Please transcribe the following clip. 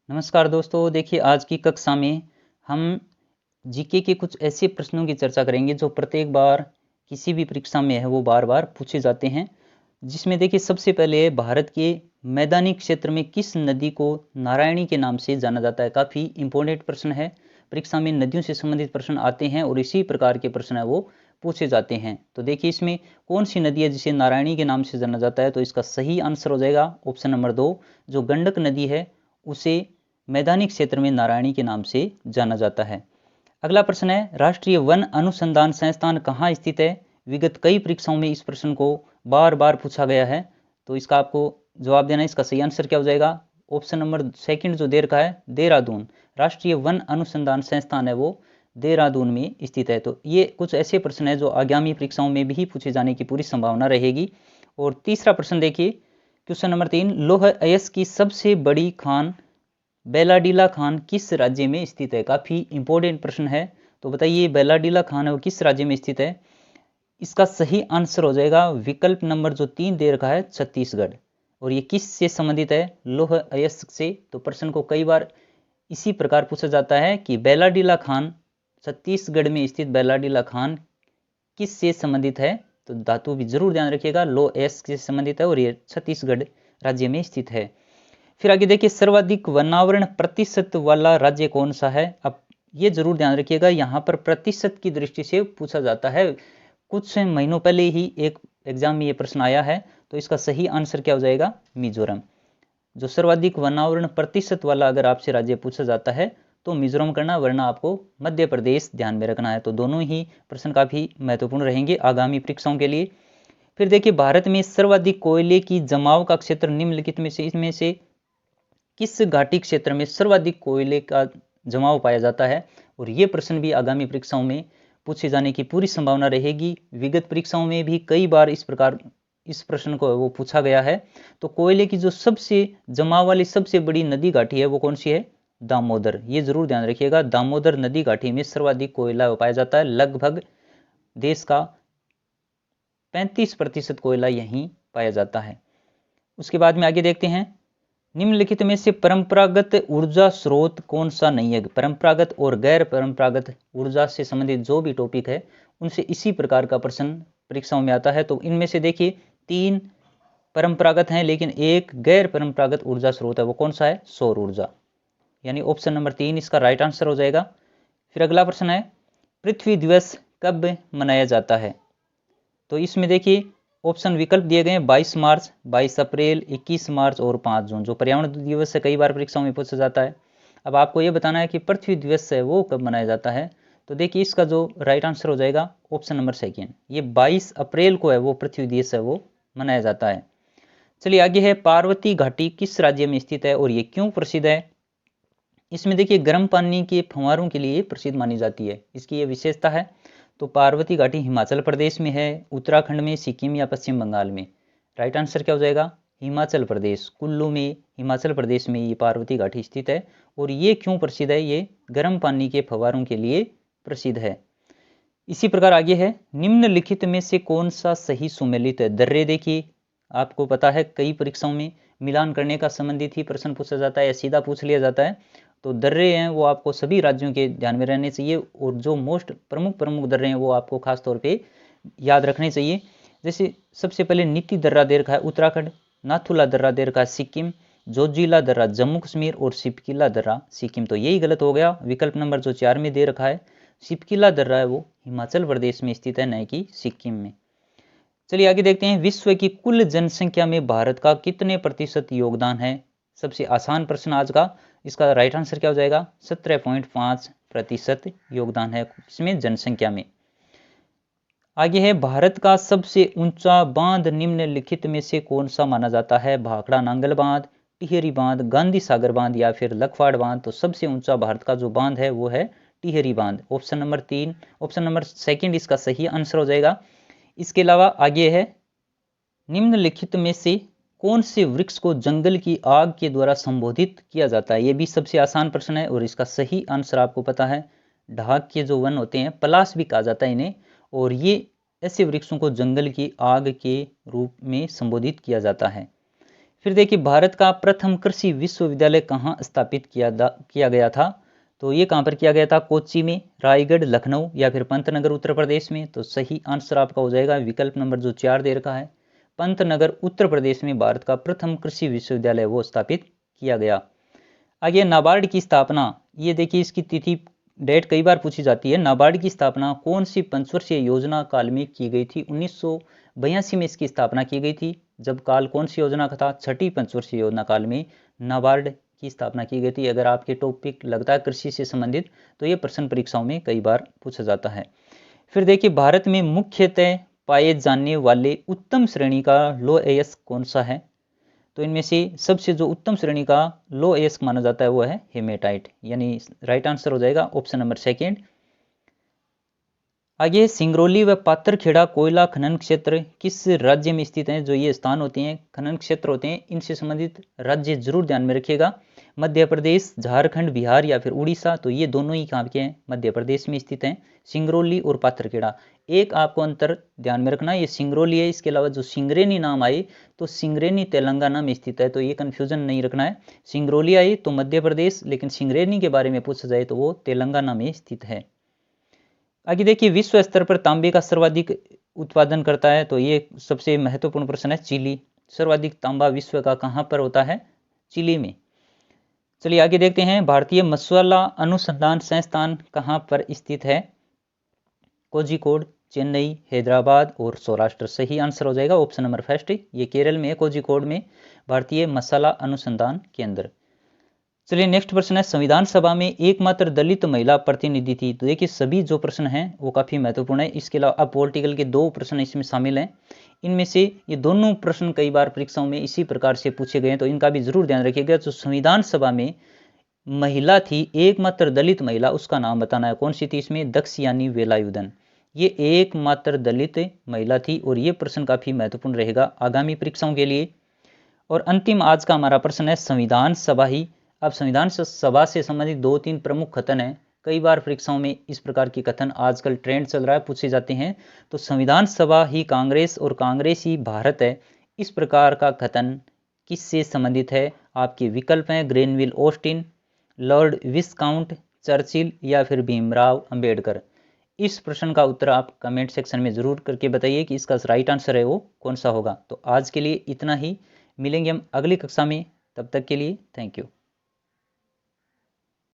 नमस्कार दोस्तों, देखिए आज की कक्षा में हम जीके के कुछ ऐसे प्रश्नों की चर्चा करेंगे जो प्रत्येक बार किसी भी परीक्षा में है वो बार बार पूछे जाते हैं। जिसमें देखिए सबसे पहले भारत के मैदानी क्षेत्र में किस नदी को नारायणी के नाम से जाना जाता है। काफ़ी इंपॉर्टेंट प्रश्न है, परीक्षा में नदियों से संबंधित प्रश्न आते हैं और इसी प्रकार के प्रश्न है वो पूछे जाते हैं। तो देखिए इसमें कौन सी नदी है जिसे नारायणी के नाम से जाना जाता है, तो इसका सही आंसर हो जाएगा ऑप्शन नंबर 2, जो गंडक नदी है उसे मैदानी क्षेत्र में नारायणी के नाम से जाना जाता है। अगला प्रश्न है, राष्ट्रीय वन अनुसंधान संस्थान कहाँ स्थित है। विगत कई परीक्षाओं में इस प्रश्न को बार बार पूछा गया है, तो इसका आपको जवाब देना है। इसका सही आंसर क्या हो जाएगा, ऑप्शन नंबर सेकंड जो दे रखा है, देहरादून। राष्ट्रीय वन अनुसंधान संस्थान है वो देहरादून में स्थित है। तो ये कुछ ऐसे प्रश्न है जो आगामी परीक्षाओं में भी पूछे जाने की पूरी संभावना रहेगी। और तीसरा प्रश्न देखिए, क्वेश्चन नंबर 3, लौह अयस्क की सबसे बड़ी खान बेलाडीला खान किस राज्य में स्थित है। काफी इंपॉर्टेंट प्रश्न है, तो बताइए बेलाडीला खान है वो किस राज्य में स्थित है। इसका सही आंसर हो जाएगा विकल्प नंबर जो 3 दे रखा है, छत्तीसगढ़। और ये किस से संबंधित है, लौह अयस्क से। तो प्रश्न को कई बार इसी प्रकार पूछा जाता है कि बेलाडीला खान, छत्तीसगढ़ में स्थित बेलाडीला खान किस से संबंधित है। तो धातु भी जरूर ध्यान रखिएगा, लौह अयस्क से संबंधित है और ये छत्तीसगढ़ राज्य में स्थित है। फिर आगे देखिए, सर्वाधिक वनावरण प्रतिशत वाला राज्य कौन सा है। अब ये जरूर ध्यान रखिएगा, यहाँ पर प्रतिशत की दृष्टि से पूछा जाता है। कुछ महीनों पहले ही एक एग्जाम में ये प्रश्न आया है, तो इसका सही आंसर क्या हो जाएगा, मिजोरम। जो सर्वाधिक वनावरण प्रतिशत वाला अगर आपसे राज्य पूछा जाता है तो मिजोरम करना, वरना आपको मध्य प्रदेश ध्यान में रखना है। तो दोनों ही प्रश्न काफी महत्वपूर्ण रहेंगे आगामी परीक्षाओं के लिए। फिर देखिए, भारत में सर्वाधिक कोयले की जमाव का क्षेत्र निम्नलिखित में से इसमें से किस घाटी क्षेत्र में सर्वाधिक कोयले का जमाव पाया जाता है। और ये प्रश्न भी आगामी परीक्षाओं में पूछे जाने की पूरी संभावना रहेगी। विगत परीक्षाओं में भी कई बार इस प्रकार इस प्रश्न को वो पूछा गया है। तो कोयले की जो सबसे जमाव वाली सबसे बड़ी नदी घाटी है वो कौन सी है, दामोदर। ये जरूर ध्यान रखिएगा, दामोदर नदी घाटी में सर्वाधिक कोयला पाया जाता है। लगभग देश का 35% कोयला यहीं पाया जाता है। उसके बाद में आगे देखते हैं, निम्नलिखित में से परंपरागत ऊर्जा स्रोत कौन सा नहीं है। परंपरागत और गैर परंपरागत ऊर्जा से संबंधित जो भी टॉपिक है उनसे इसी प्रकार का प्रश्न परीक्षाओं में आता है। तो इनमें से देखिए 3 परंपरागत हैं लेकिन एक गैर परंपरागत ऊर्जा स्रोत है, वो कौन सा है, सौर ऊर्जा। यानी ऑप्शन नंबर 3 इसका राइट आंसर हो जाएगा। फिर अगला प्रश्न है, पृथ्वी दिवस कब मनाया जाता है। तो इसमें देखिए ऑप्शन विकल्प दिए गए हैं, 22 मार्च, 22 अप्रैल, 21 मार्च और 5 जून। जो पर्यावरण दिवस से कई बार परीक्षाओं में पूछा जाता है। अब आपको ये बताना है कि पृथ्वी दिवस है वो कब मनाया जाता है। तो देखिए इसका जो राइट आंसर हो जाएगा ऑप्शन नंबर सेकेंड, ये 22 अप्रैल को है वो पृथ्वी दिवस है वो मनाया जाता है। चलिए आगे है, पार्वती घाटी किस राज्य में स्थित है और ये क्यों प्रसिद्ध है। इसमें देखिए गर्म पानी के फव्वारों के लिए प्रसिद्ध मानी जाती है, इसकी ये विशेषता है। तो पार्वती घाटी हिमाचल प्रदेश में है, उत्तराखंड में, सिक्किम या पश्चिम बंगाल में। राइट आंसर क्या हो जाएगा, हिमाचल प्रदेश, कुल्लू में, हिमाचल प्रदेश में ये पार्वती घाटी स्थित है। और ये क्यों प्रसिद्ध है, ये गर्म पानी के फव्वारों के लिए प्रसिद्ध है। इसी प्रकार आगे है, निम्नलिखित में से कौन सा सही सुमेलित है। दर्रे देखिए आपको पता है कई परीक्षाओं में मिलान करने का संबंधित ही प्रश्न पूछा जाता है या सीधा पूछ लिया जाता है। तो दर्रे हैं वो आपको सभी राज्यों के ध्यान में रहने चाहिए, और जो मोस्ट प्रमुख दर्रे हैं वो आपको खास तौर पे याद रखने चाहिए। जैसे सबसे पहले नीति दर्रा दे रखा है उत्तराखंड, नाथुला दर्रा दे रखा है सिक्किम, जोजिला दर्रा जम्मू कश्मीर और सिपकिला दर्रा सिक्किम। तो यही गलत हो गया, विकल्प नंबर जो 4 में दे रखा है सिपकिला दर्रा है वो हिमाचल प्रदेश में स्थित है, न कि सिक्किम में। चलिए आगे देखते हैं, विश्व की कुल जनसंख्या में भारत का कितने प्रतिशत योगदान है। सबसे आसान प्रश्न आज का, इसका राइट आंसर क्या हो जाएगा, 17.5% योगदान है इसमें जनसंख्या में। आगे है, भारत का सबसे ऊंचा बांध निम्नलिखित में से कौन सा माना जाता है। भाखड़ा नांगल बांध, टिहरी बांध, गांधी सागर बांध या फिर लखवाड़ बांध। तो सबसे ऊंचा भारत का जो बांध है वो है टिहरी बांध। Option number 3, option number second इसका सही आंसर हो जाएगा। इसके अलावा आगे है, निम्नलिखित में से कौन से वृक्ष को जंगल की आग के द्वारा संबोधित किया जाता है। यह भी सबसे आसान प्रश्न है और इसका सही आंसर आपको पता है, ढाक के जो वन होते हैं, पलाश भी कहा जाता है इन्हें, और ये ऐसे वृक्षों को जंगल की आग के रूप में संबोधित किया जाता है। फिर देखिए भारत का प्रथम कृषि विश्वविद्यालय कहाँ स्थापित किया गया था, तो ये कहाँ पर किया गया था, कोच्चि में, रायगढ़, लखनऊ या फिर पंतनगर उत्तर प्रदेश में। तो सही आंसर आपका हो जाएगा विकल्प नंबर जो 4 दे रखा है, पंतनगर उत्तर प्रदेश में भारत का प्रथम कृषि विश्वविद्यालय वो स्थापित किया गया। आगे नाबार्ड की स्थापना, ये देखिए इसकी तिथि डेट कई बार पूछी जाती है। नाबार्ड की स्थापना कौन सी पंचवर्षीय योजना काल में की गई थी, 1982 में इसकी स्थापना की गई थी। जब काल कौन सी योजना का था, छठी पंचवर्षीय योजना काल में नाबार्ड की स्थापना की गई थी। अगर आपके टॉपिक लगता है कृषि से संबंधित तो ये प्रश्न परीक्षाओं में कई बार पूछा जाता है। फिर देखिए भारत में मुख्यतः पाए जाने वाले उत्तम श्रेणी का लो एयस कौन सा है, तो इनमें से सबसे जो उत्तम श्रेणी का लो एयस्क माना जाता है वो है हेमेटाइट, यानी राइट आंसर हो जाएगा ऑप्शन नंबर सेकेंड। आगे सिंगरौली व पाथरखेड़ा कोयला खनन क्षेत्र किस राज्य में स्थित हैं। जो ये स्थान होते हैं, खनन क्षेत्र होते हैं, इनसे संबंधित राज्य जरूर ध्यान में रखिएगा। मध्य प्रदेश, झारखंड, बिहार या फिर उड़ीसा, तो ये दोनों ही कहाँ के हैं, मध्य प्रदेश में स्थित हैं, सिंगरौली और पाथरखेड़ा। एक आपको अंतर ध्यान में रखना, ये सिंगरौली है, इसके अलावा जो सिंगरेनी नाम आए तो सिंगरेनी तेलंगाना में स्थित है, तो ये कन्फ्यूजन नहीं रखना है। सिंगरौली आई तो मध्य प्रदेश, लेकिन सिंगरेनी के बारे में पूछा जाए तो वो तेलंगाना में स्थित है। आगे देखिए विश्व स्तर पर तांबे का सर्वाधिक उत्पादन करता है, तो ये सबसे महत्वपूर्ण प्रश्न है, चिली। सर्वाधिक तांबा विश्व का कहाँ पर होता है, चिली में। चलिए आगे देखते हैं, भारतीय मसाला अनुसंधान संस्थान कहाँ पर स्थित है। कोझिकोड, चेन्नई, हैदराबाद और सौराष्ट्र। सही आंसर हो जाएगा ऑप्शन नंबर फर्स्ट, ये केरल में है, कोझिकोड में भारतीय मसाला अनुसंधान केंद्र। चलिए नेक्स्ट प्रश्न है, संविधान सभा में एकमात्र दलित महिला प्रतिनिधि थी। तो देखिए सभी जो प्रश्न हैं वो काफी महत्वपूर्ण है। इसके अलावा अब पॉलिटिकल के 2 प्रश्न इसमें शामिल हैं, इनमें से ये दोनों प्रश्न कई बार परीक्षाओं में इसी प्रकार से पूछे गए हैं, तो इनका भी जरूर ध्यान रखिएगा। जो संविधान सभा में महिला थी, एकमात्र दलित महिला, उसका नाम बताना है, कौन सी थी इसमें, दक्षयानी वेलायुधन। ये एकमात्र दलित महिला थी और ये प्रश्न काफी महत्वपूर्ण रहेगा आगामी परीक्षाओं के लिए। और अंतिम आज का हमारा प्रश्न है, संविधान सभा ही। अब संविधान सभा से संबंधित 2-3 प्रमुख कथन हैं, कई बार परीक्षाओं में इस प्रकार के कथन आजकल ट्रेंड चल रहा है, पूछे जाते हैं। तो संविधान सभा ही कांग्रेस और कांग्रेस ही भारत है, इस प्रकार का कथन किससे संबंधित है। आपके विकल्प हैं ग्रेनविल ऑस्टिन, लॉर्ड विस्काउंट चर्चिल या फिर भीमराव अंबेडकर। इस प्रश्न का उत्तर आप कमेंट सेक्शन में जरूर करके बताइए कि इसका राइट आंसर है वो कौन सा होगा। तो आज के लिए इतना ही, मिलेंगे हम अगली कक्षा में, तब तक के लिए थैंक यू।